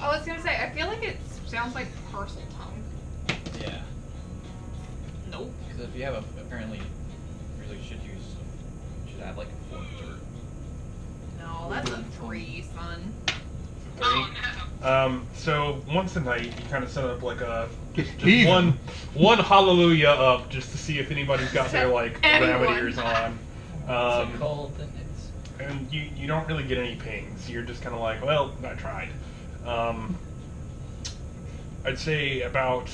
I was gonna say, I feel like it sounds like parcel tongue. Yeah. Nope. Because if you have apparently, you really should have like a 4 third. No, that's a 3, son. 3. So once a night, you kind of set up like a just Heathen. one hallelujah up just to see if anybody's got their like Anyone. rabbit ears on. So cold and it's. And you don't really get any pings. You're just kind of like, well, I tried. I'd say about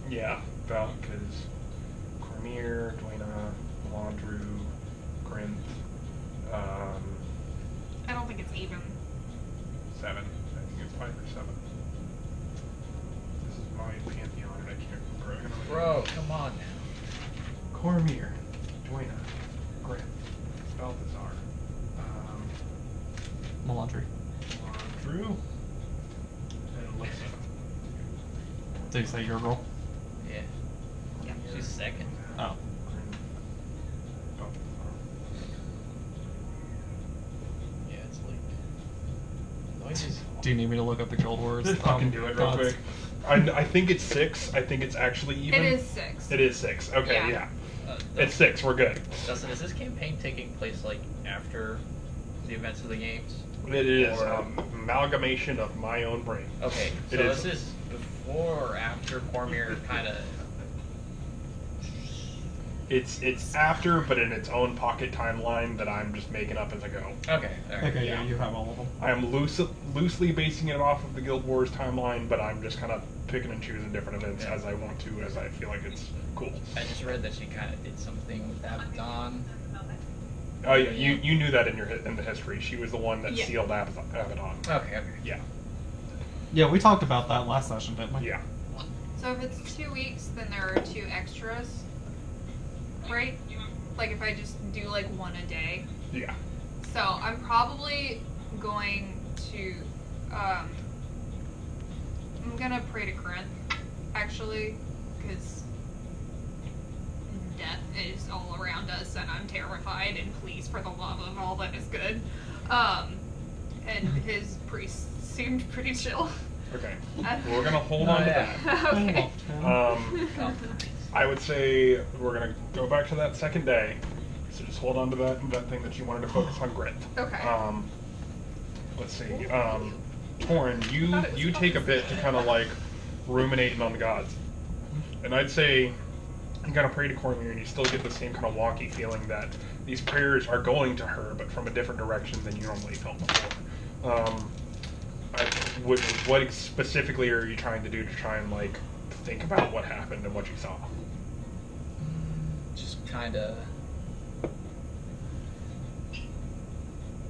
because Cormier, Dwayna, Landru, Grinth, I don't think it's even. 7. I think it's 5 or 7. This is my pantheon, and I can't remember. Bro, come on now. Cormier, Dwayna, Grinth, Balthazar, Melandri. Drew, and Alyssa. Did you say your girl? Yeah. Yeah. She's second. Oh. Yeah, it's late. Noises. Do you need me to look up the Guild Wars? Just fucking do it real gods? quick. I think it's 6. I think it's actually even. It is 6. It is 6. Okay, Yeah. It's 6. We're good. Dustin, is this campaign taking place like after the events of the games? It is Or- amalgamation of my own brain. Okay, so It is. this is before or after Cormier kind of. It's after, but in its own pocket timeline that I'm just making up as I go. Okay, alright. Okay, Yeah. yeah, you have all of them. I am loosely basing it off of the Guild Wars timeline, but I'm just kind of picking and choosing different events Yeah. as I want to, as I feel like it's cool. I just read that she kind of did something with Abaddon. Oh, yeah, you knew that in the history. She was the one that Yeah. sealed Abaddon. Okay, okay. Yeah, Yeah, we talked about that last session, didn't we? yeah. So if it's 2 weeks, then there are 2 extras, right? Like if I just do like 1 a day. Yeah. So I'm probably going to, I'm gonna pray to Grinth, actually, because death is all around us and I'm terrified, and please, for the love of all that is good. And his priest seemed pretty chill. Okay. We're gonna hold on to that. Okay. I would say we're gonna go back to that second day. So just hold on to that thing that you wanted to focus on, Grit. Okay. Let's see. Torin, you take a bit to kind of like ruminating on the gods, and I'd say you kind of pray to Cormier, and you still get the same kind of wonky feeling that these prayers are going to her, but from a different direction than you normally felt before. What specifically are you trying to do to try and like think about what happened and what you saw? Just kind of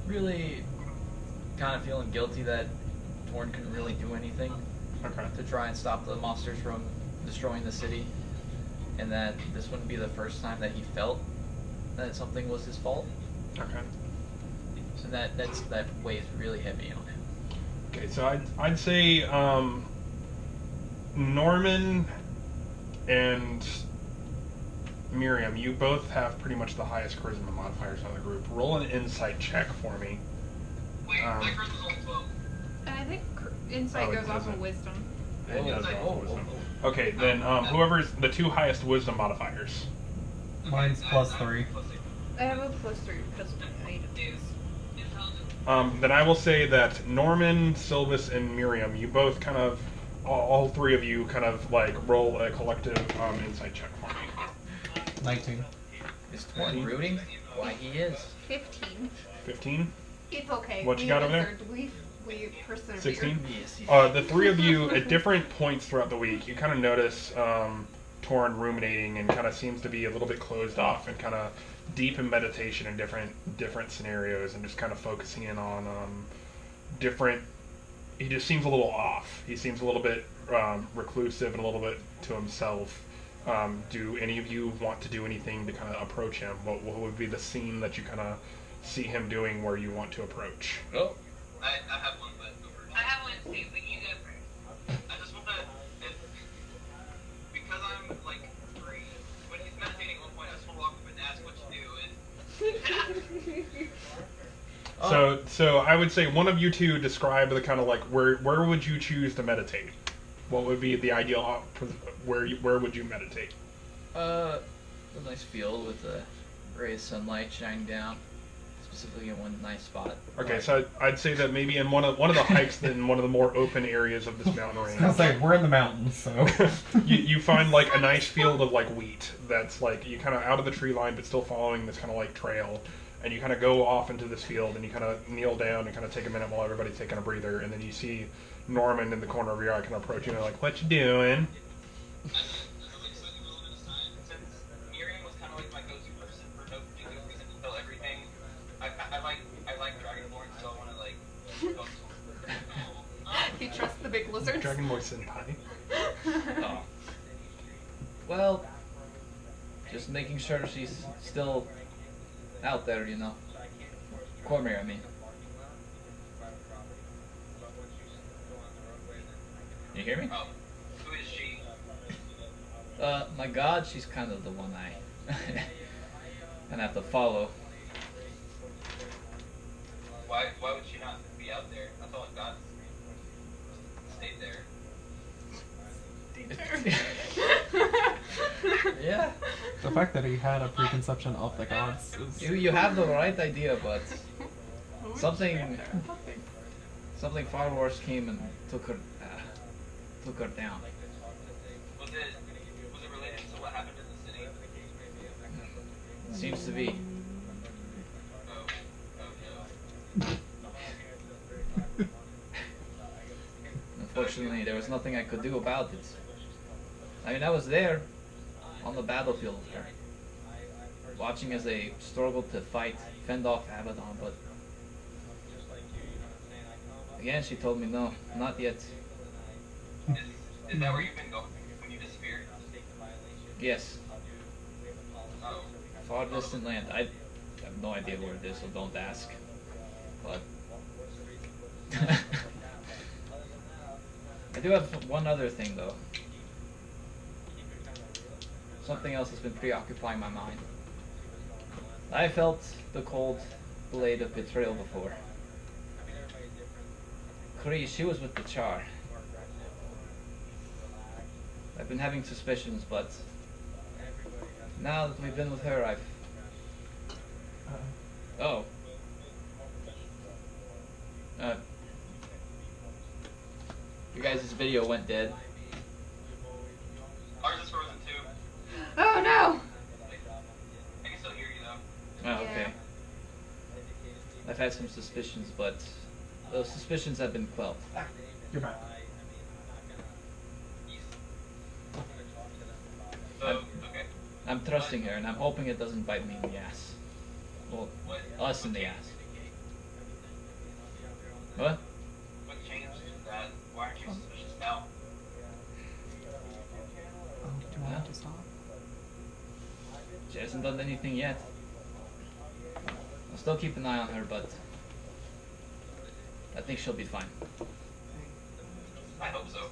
really kind of feeling guilty that Torn couldn't really do anything Okay. to try and stop the monsters from destroying the city, and that this wouldn't be the first time that he felt that something was his fault. Okay. So that weighs really heavy on him. Okay, so I'd say Norman and Miriam, you both have pretty much the highest charisma modifiers on the group. Roll an insight check for me. Wait, my charisma's only 12. And I think insight Oh, it goes off doesn't. of wisdom. It does Oh, roll oh, wisdom. oh, Okay, then whoever's the 2 highest wisdom modifiers. Mine's +3. I have a +3 because of my items. Then I will say that Norman, Silvis, and Miriam, you both kind of, all 3 of you kind of like roll a collective insight check for me. 19. Is Torn rooting? Why he is? 15. 15? It's okay. What you got over there? We persevere. 16? Yes. The 3 of you, at different points throughout the week, you kind of notice Torn ruminating and kind of seems to be a little bit closed off and kind of deep in meditation in different scenarios and just kind of focusing in on different. He just seems a little off. He seems a little bit reclusive and a little bit to himself. Do any of you want to do anything to kind of approach him? What would be the scene that you kind of see him doing where you want to approach? Oh. I have one, but I have one too, but you go first. I just want to, because I'm like 3, when he's meditating at one point, I just want to walk up and ask what you do, and So I would say one of you two describe the kind of like where would you choose to meditate? What would be the ideal where would you meditate? A nice field with the ray of sunlight shining down, specifically in one nice spot. Okay, so I'd say that maybe in one of the hikes, in one of the more open areas of this mountain I was range, like, we're in the mountains, so. you find like a nice field of like wheat that's like you kind of out of the tree line but still following this kind of like trail, and you kind of go off into this field and you kind of kneel down and kind of take a minute while everybody's taking a breather, and then you see Norman in the corner of your eye kind of approaching and like, what you doing? Miriam was kind of like my go-to person for no particular reason to tell everything. I like Dragonborn, so I want to like go to You trust the big lizards? Dragon Boy Senpai. Oh. Well, just making sure she's still out there, you know. Cormier, I mean. You hear me? Oh, who is she? My god, she's kind of the one I and have to follow. Why would she not be out there? I thought God stayed there. Yeah. The fact that he had a preconception of the gods is. You have the right idea, but something far worse came and took her down. Was it related to what happened in the city? Seems to be. Oh no. Unfortunately, there was nothing I could do about it. I mean, I was there on the battlefield with her, watching as they struggled to fend off Abaddon, but again, she told me no, not yet. Is that where you've been going when you disappeared? Yes, Oh. far distant land. I have no idea where it is, so don't ask. But I do have one other thing, though. Something else has been preoccupying my mind. I felt the cold blade of betrayal before. Kree, she was with the Char. I've been having suspicions, but now that we've been with her, I've... Oh. You guys' video went dead. Ours is frozen too. Oh no! I can still hear you though. Oh, okay. I've had some suspicions, but those suspicions have been quelled. You're back. So, okay. I'm trusting her, and I'm hoping it doesn't bite me in the ass. Well, us in the ass. What? What changed that? Why aren't you suspicious now? Oh, do you want to stop? She hasn't done anything yet. I'll still keep an eye on her, but I think she'll be fine. I hope so.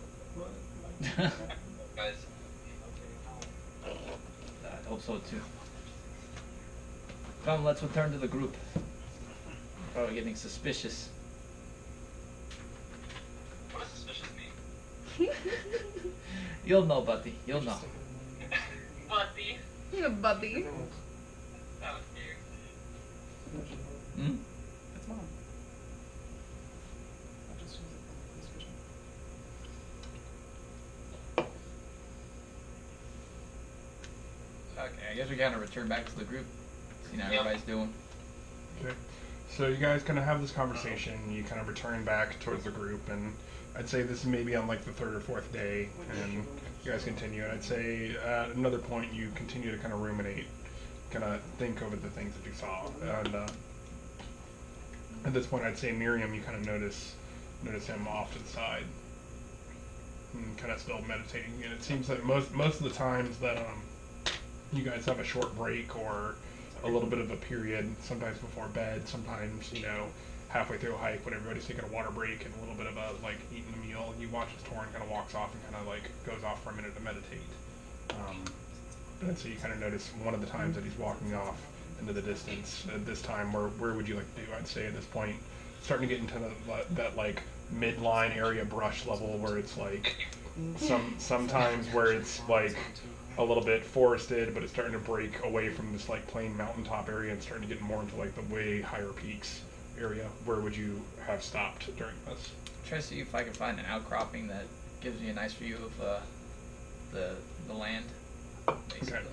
Guys, I hope so too. Come, let's return to the group. Probably getting suspicious. what does suspicious mean? You'll know, buddy. You'll know. Buddy. Yeah, buddy. That was weird. Hmm? It's mine. I just use it for suspicion. Okay, I guess we gotta return back to the group. See how Yep. everybody's doing. Okay. So you guys kind of have this conversation. You kind of return back towards the group, and I'd say this is maybe on like the third or fourth day, and you guys continue. And I'd say at another point you continue to kind of ruminate, kind of think over the things that you saw. And at this point, I'd say Miriam, you kind of notice him off to the side, and kind of still meditating. And it seems that most of the times that you guys have a short break or a little bit of a period, sometimes before bed, sometimes, halfway through a hike when everybody's taking a water break and a little bit of a, eating a meal, you watch as Torin kind of walks off and kind of, goes off for a minute to meditate. And so you kind of notice one of the times that he's walking off into the distance. At this time, where would you like to do? I'd say at this point, starting to get into that like midline area brush level where it's like sometimes where it's like a little bit forested, but it's starting to break away from this like plain mountaintop area and starting to get more into like the way higher peaks area. Where would you have stopped during this? Try to see if I can find an outcropping that gives me a nice view of the land, basically. Okay.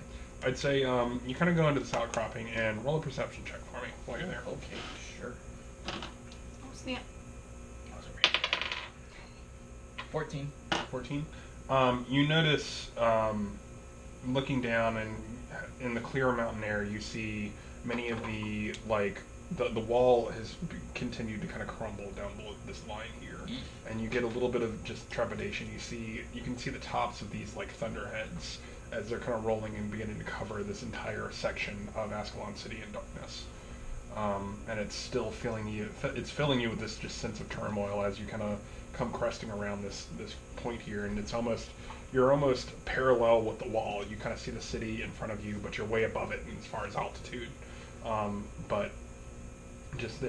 I'd say you kind of go into this outcropping and roll a perception check for me while you're there. Okay, sure. Oh snap! 14. 14. You notice, looking down and in the clear mountain air, you see many of the the wall has continued to kind of crumble down below this line here, and you get a little bit of just trepidation. You can see the tops of these like thunderheads as they're kind of rolling and beginning to cover this entire section of Ascalon City in darkness. And it's still filling you with this just sense of turmoil as you kind of come cresting around this point here, and you're almost parallel with the wall. You kind of see the city in front of you, but you're way above it as far as altitude. But just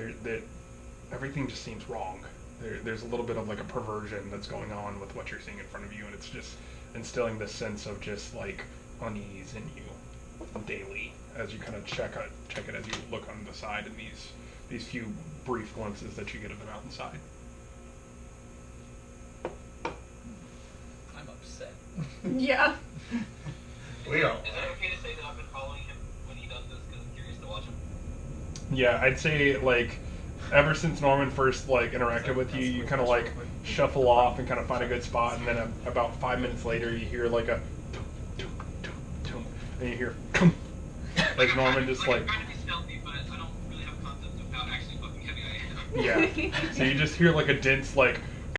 everything just seems wrong. There's a little bit of like a perversion that's going on with what you're seeing in front of you, and it's just instilling this sense of just like unease in you daily as you kind of check it as you look on the side in these few brief glimpses that you get of the mountainside. I'm upset. Yeah. We are. Is it okay to say that I've been following him when he does this because I'm curious to watch him? Yeah, I'd say like ever since Norman first like interacted with you, you kind of like shuffle off and kind of find a good spot, and then about 5 minutes later, you hear like a tum, tum, tum, tum, and you hear tum, as Norman just I'm like trying to be stealthy, but I don't really have a concept of how actually fucking heavy I am. yeah. So you just hear like a dense like